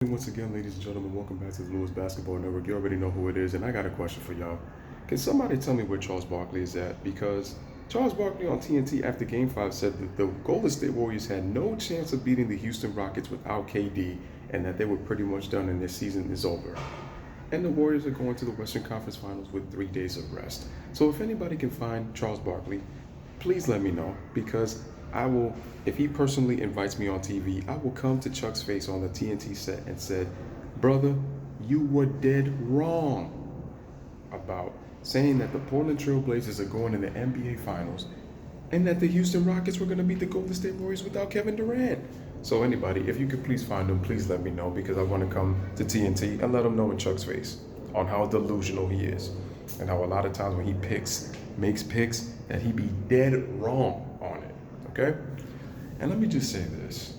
Once again, ladies and gentlemen, welcome back to the Lewis Basketball Network. You already know who it is, and I got a question for y'all. Can somebody tell me where Charles Barkley is at? Because Charles Barkley on TNT after Game 5 said that the Golden State Warriors had no chance of beating the Houston Rockets without KD, and that they were pretty much done and their season is over. And the Warriors are going to the Western Conference Finals with 3 days of rest. So if anybody can find Charles Barkley, please let me know, because I will, if he personally invites me on TV, I will come to Chuck's face on the TNT set and said, brother, you were dead wrong about saying that the Portland Trail Blazers are going to the NBA Finals and that the Houston Rockets were going to beat the Golden State Warriors without Kevin Durant. So anybody, if you could please find him, please let me know, because I want to come to TNT and let him know in Chuck's face on how delusional he is and how a lot of times when he makes picks, that he be dead wrong on it. Okay? And let me just say this.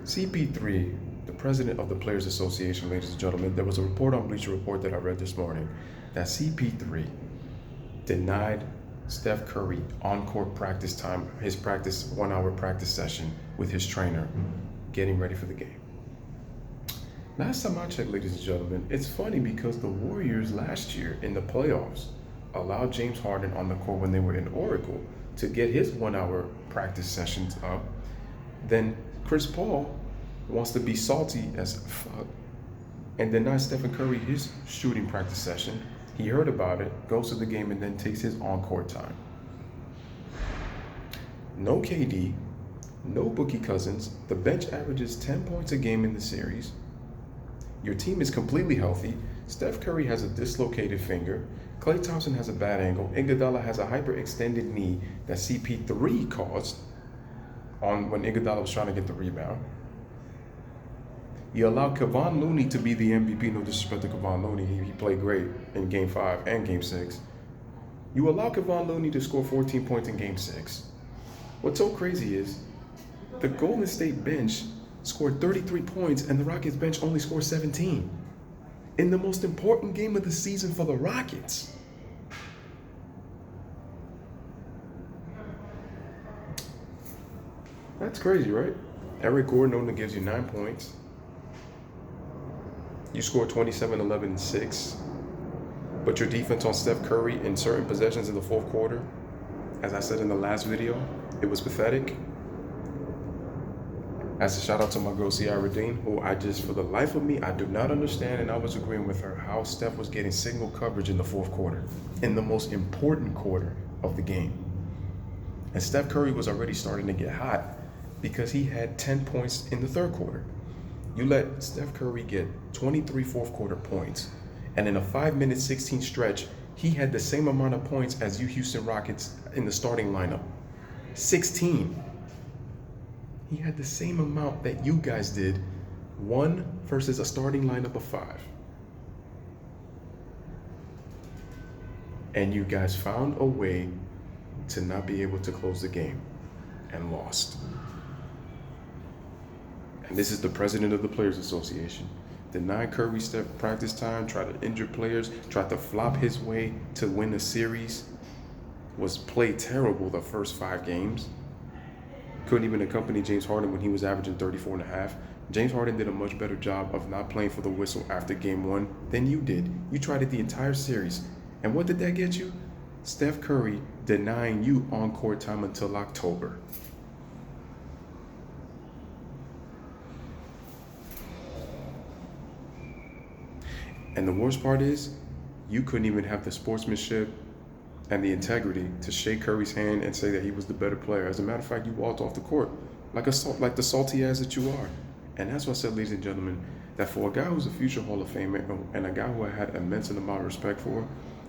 CP3, the president of the Players Association, ladies and gentlemen, there was a report on Bleacher Report that I read this morning that CP3 denied Steph Curry on-court practice time, his 1-hour practice session with his trainer, getting ready for the game. Last time I checked, ladies and gentlemen, it's funny because the Warriors last year in the playoffs allowed James Harden on the court when they were in Oracle to get his 1-hour practice sessions up. Then Chris Paul wants to be salty as fuck and deny Stephen Curry his shooting practice session. He heard about it, goes to the game, and then takes his on-court time. No KD, no Boogie Cousins. The bench averages 10 points a game in the series. Your team is completely healthy. Steph Curry has a dislocated finger. Klay Thompson has a bad ankle. Iguodala has a hyperextended knee that CP3 caused on when Iguodala was trying to get the rebound. You allow Kevon Looney to be the MVP. No disrespect to Kevon Looney. He played great in Game 5 and Game 6. You allow Kevon Looney to score 14 points in Game 6. What's so crazy is the Golden State bench scored 33 points and the Rockets bench only scored 17 in the most important game of the season for the Rockets. That's crazy, right? Eric Gordon only gives you 9 points. You score 27, 11, and 6. But your defense on Steph Curry in certain possessions in the fourth quarter, as I said in the last video, it was pathetic. As a shout out to my girl Ciara Dean, who I just, for the life of me, I do not understand, and I was agreeing with her, how Steph was getting single coverage in the fourth quarter, in the most important quarter of the game. And Steph Curry was already starting to get hot because he had 10 points in the third quarter. You let Steph Curry get 23 fourth quarter points, and in a 5-minute 16 stretch, he had the same amount of points as you Houston Rockets in the starting lineup. 16. He had the same amount that you guys did, 1 versus a starting lineup of 5. And you guys found a way to not be able to close the game and lost. And this is the president of the Players Association. Denied Curry Steph practice time, tried to injure players, tried to flop his way to win the series, was played terrible the first 5 games. Couldn't even accompany James Harden when he was averaging 34 and a half. James Harden did a much better job of not playing for the whistle after game 1 than you did. You tried it the entire series. And what did that get you? Steph Curry denying you on-court time until October. And the worst part is, you couldn't even have the sportsmanship and the integrity to shake Curry's hand and say that he was the better player. As a matter of fact, you walked off the court like the salty ass that you are. And that's why I said, ladies and gentlemen, that for a guy who's a future Hall of Famer and a guy who I had immense amount of respect for,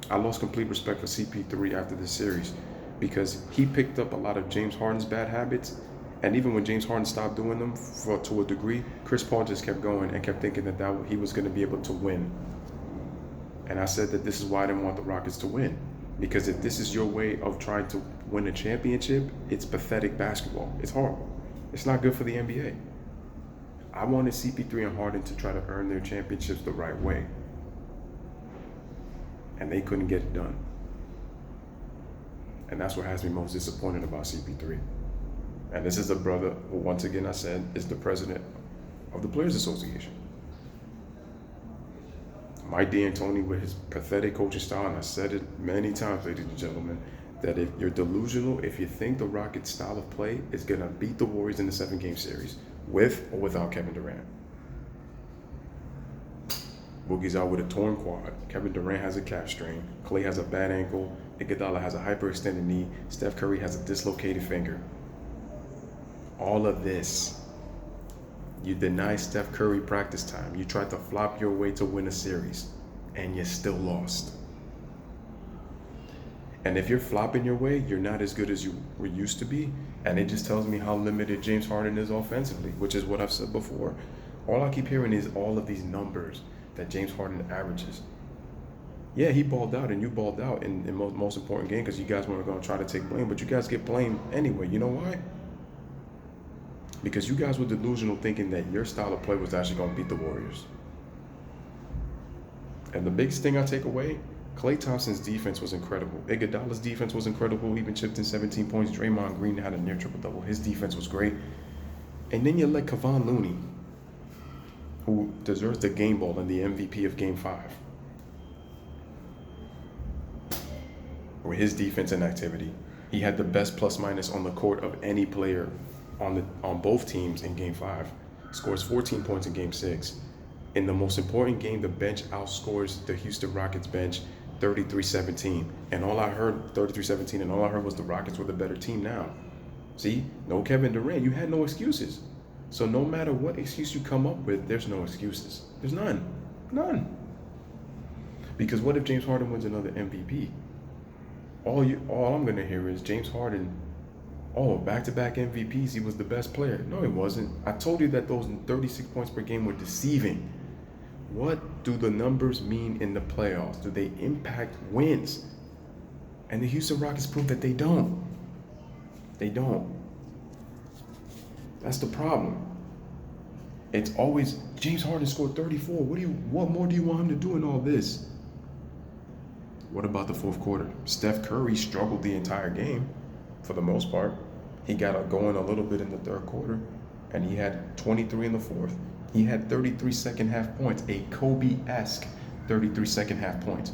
I lost complete respect for CP3 after this series, because he picked up a lot of James Harden's bad habits. And even when James Harden stopped doing them to a degree, Chris Paul just kept going and kept thinking that he was going to be able to win. And I said that this is why I didn't want the Rockets to win. Because if this is your way of trying to win a championship, it's pathetic basketball. It's horrible. It's not good for the NBA. I wanted CP3 and Harden to try to earn their championships the right way. And they couldn't get it done. And that's what has me most disappointed about CP3. And this is a brother who, once again, I said, is the president of the Players Association. Mike D'Antoni with his pathetic coaching style, and I said it many times, ladies and gentlemen, that if you're delusional, if you think the Rockets' style of play is going to beat the Warriors in the 7-game series, with or without Kevin Durant. Boogie's out with a torn quad. Kevin Durant has a calf strain. Klay has a bad ankle. Iguodala has a hyperextended knee. Steph Curry has a dislocated finger. All of this. You deny Steph Curry practice time. You tried to flop your way to win a series, and you still lost. And if you're flopping your way, you're not as good as you were used to be. And it just tells me how limited James Harden is offensively, which is what I've said before. All I keep hearing is all of these numbers that James Harden averages. Yeah, he balled out and you balled out in most important game because you guys weren't going to try to take blame, but you guys get blamed anyway. You know why? Because you guys were delusional thinking that your style of play was actually going to beat the Warriors. And the biggest thing I take away, Klay Thompson's defense was incredible. Iguodala's defense was incredible. Even chipped in 17 points. Draymond Green had a near triple-double. His defense was great. And then you let Kevon Looney, who deserves the game ball and the MVP of Game 5, with his defense and activity. He had the best plus-minus on the court of any player on both teams in Game 5. Scores 14 points in Game 6. In the most important game, the bench outscores the Houston Rockets bench 33-17. And all I heard, 33-17, and all I heard was the Rockets were the better team now. See, no Kevin Durant. You had no excuses. So no matter what excuse you come up with, there's no excuses. There's none. None. Because what if James Harden wins another MVP? All I'm going to hear is James Harden, back-to-back MVPs, he was the best player. No, he wasn't. I told you that those 36 points per game were deceiving. What do the numbers mean in the playoffs? Do they impact wins? And the Houston Rockets prove that they don't. They don't. That's the problem. It's always, James Harden scored 34. What more do you want him to do in all this? What about the fourth quarter? Steph Curry struggled the entire game for the most part. He got going a little bit in the third quarter, and he had 23 in the fourth. He had 33 second half points, a Kobe-esque 33 second half points.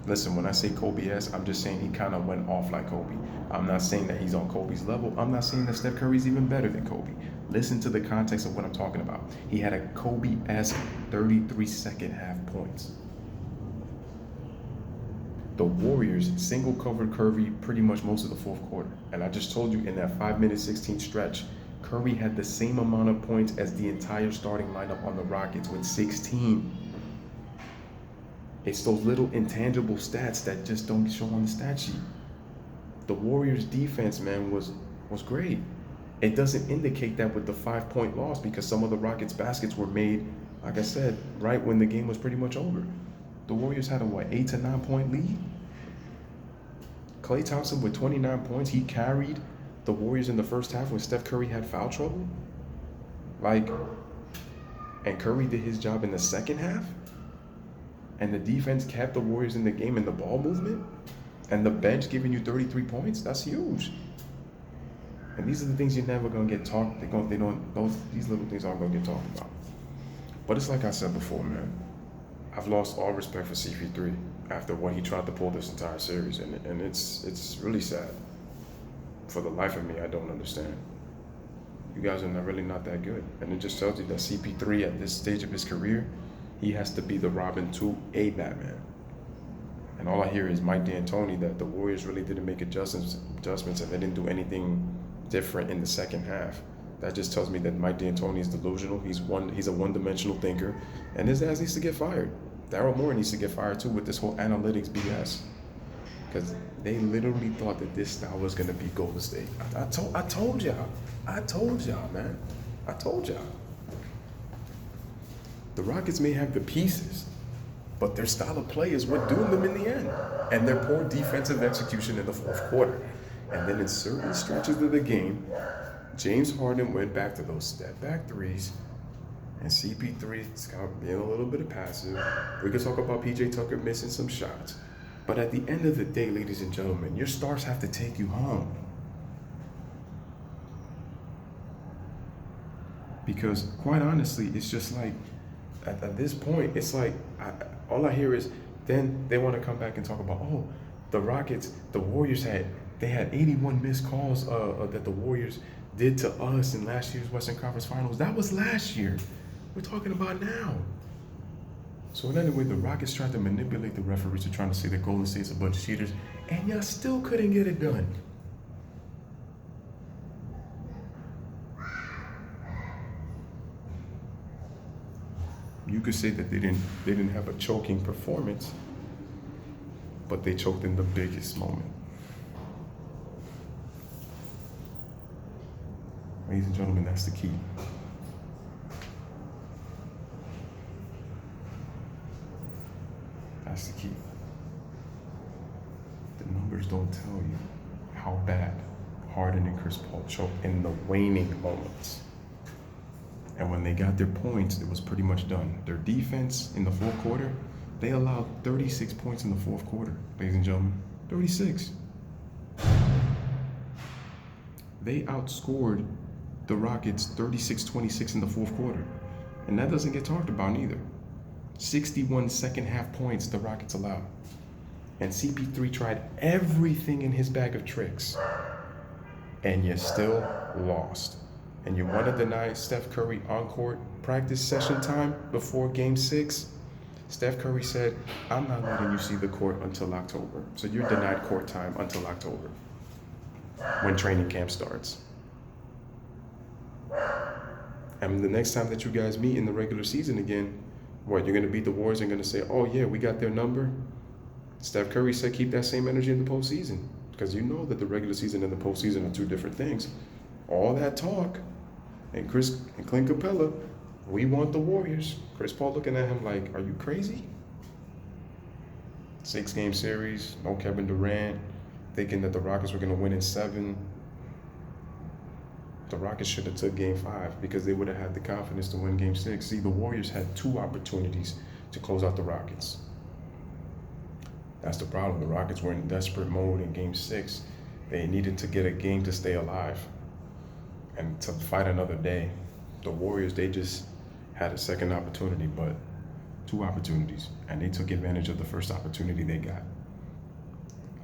Listen, when I say Kobe-esque, I'm just saying he kind of went off like Kobe. I'm not saying that he's on Kobe's level. I'm not saying that Steph Curry's even better than Kobe. Listen to the context of what I'm talking about. He had a Kobe-esque 33 second half points. The Warriors single covered Curry pretty much most of the fourth quarter. And I just told you in that 5-minute 16 stretch, Curry had the same amount of points as the entire starting lineup on the Rockets with 16. It's those little intangible stats that just don't show on the stat sheet. The Warriors defense, man, was great. It doesn't indicate that with the 5-point loss because some of the Rockets baskets were made, like I said, right when the game was pretty much over. The Warriors had a 8 to 9 point lead. Klay Thompson with 29 points, he carried the Warriors in the first half when Steph Curry had foul trouble. And Curry did his job in the second half. And the defense kept the Warriors in the game in the ball movement. And the bench giving you 33 points, that's huge. And these are the things you're never gonna get talked. These little things aren't gonna get talked about. But it's like I said before, man. I've lost all respect for CP3 after what he tried to pull this entire series, and it's really sad. For the life of me, I don't understand. You guys are really not that good, and it just tells you that CP3 at this stage of his career, he has to be the Robin to a Batman. And all I hear is Mike D'Antoni that the Warriors really didn't make adjustments, and they didn't do anything different in the second half. That just tells me that Mike D'Antoni is delusional. He's a one-dimensional thinker, and his ass needs to get fired. Daryl Morey needs to get fired too with this whole analytics BS, because they literally thought that this style was gonna be Golden State. I told y'all, man. I told y'all. The Rockets may have the pieces, but their style of play is what doomed them in the end, and their poor defensive execution in the fourth quarter. And then in certain stretches of the game, James Harden went back to those step-back threes, and CP3's kind of being a little bit passive. We could talk about PJ Tucker missing some shots. But at the end of the day, ladies and gentlemen, your stars have to take you home. Because quite honestly, it's just like at this point, it's like all I hear is then they want to come back and talk about, oh, the Rockets, the Warriors they had 81 missed calls that the Warriors did to us in last year's Western Conference Finals. That was last year. We're talking about now. So anyway, the Rockets tried to manipulate the referees to trying to say that Golden State's a bunch of cheaters, and y'all still couldn't get it done. You could say that they didn't have a choking performance, but they choked in the biggest moment. Ladies and gentlemen, that's the key. That's the key. The numbers don't tell you how bad Harden and Chris Paul choked in the waning moments. And when they got their points, it was pretty much done. Their defense in the fourth quarter, they allowed 36 points in the fourth quarter, ladies and gentlemen. 36. They outscored the Rockets 36-26 in the fourth quarter. And that doesn't get talked about either. 61 second half points the Rockets allowed. And CP3 tried everything in his bag of tricks. And you still lost. And you want to deny Steph Curry on-court practice session time before Game 6? Steph Curry said, I'm not letting you see the court until October. So you're denied court time until October, when training camp starts. And the next time that you guys meet in the regular season again, what, you're going to beat the Warriors and going to say, oh yeah, we got their number? Steph Curry said keep that same energy in the postseason, because you know that the regular season and the postseason are two different things. All that talk, and Clint Capella, we want the Warriors. Chris Paul looking at him like, are you crazy? 6-game series, no Kevin Durant, thinking that the Rockets were going to win in 7. The Rockets should have took Game 5 because they would have had the confidence to win Game 6. See, the Warriors had 2 opportunities to close out the Rockets. That's the problem. The Rockets were in desperate mode in Game 6. They needed to get a game to stay alive and to fight another day. The Warriors, they just had a second opportunity, but 2 opportunities, and they took advantage of the first opportunity they got.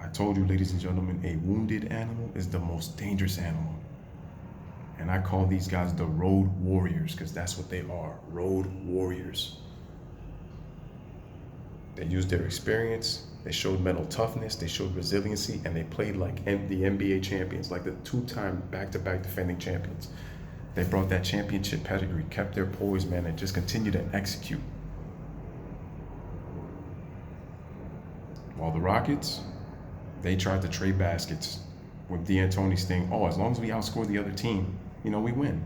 I told you, ladies and gentlemen, a wounded animal is the most dangerous animal. And I call these guys the road warriors, because that's what they are, road warriors. They used their experience, they showed mental toughness, they showed resiliency, and they played like the NBA champions, like the 2-time back-to-back defending champions. They brought that championship pedigree, kept their poise, man, and just continued to execute. While the Rockets, they tried to trade baskets with D'Antoni's thing. Oh, as long as we outscore the other team, you know, we win.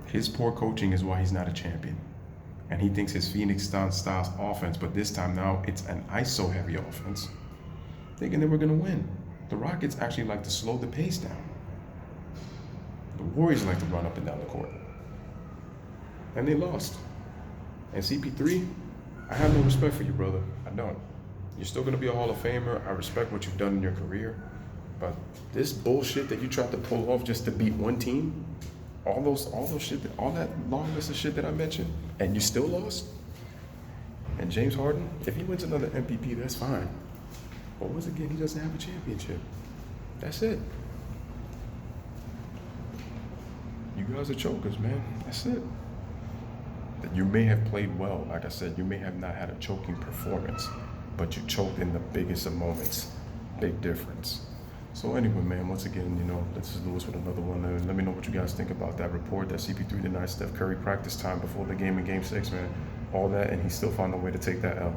His poor coaching is why he's not a champion. And he thinks his Phoenix style offense, but this time now it's an ISO-heavy offense, thinking they were going to win. The Rockets actually like to slow the pace down. The Warriors like to run up and down the court. And they lost. And CP3, I have no respect for you, brother. I don't. You're still going to be a Hall of Famer. I respect what you've done in your career. But this bullshit that you tried to pull off just to beat one team, all that long list of shit that I mentioned, and you still lost? And James Harden, if he wins another MVP, that's fine. But once again, he doesn't have a championship. That's it. You guys are chokers, man. That's it. That you may have played well. Like I said, you may have not had a choking performance, but you choked in the biggest of moments. Big difference. So anyway, man, once again, you know, this is Lewis with another one. Let me know what you guys think about that report that CP3 denied Steph Curry practice time before the game in Game 6, man. All that, and he still found a way to take that L.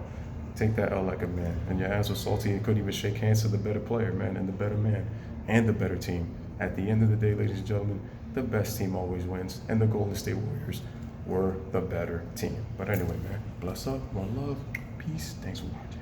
Take that L like a man. And your ass was salty and couldn't even shake hands to the better player, man, and the better man, and the better team. At the end of the day, ladies and gentlemen, the best team always wins, and the Golden State Warriors were the better team. But anyway, man, bless up, one love, peace, thanks for watching.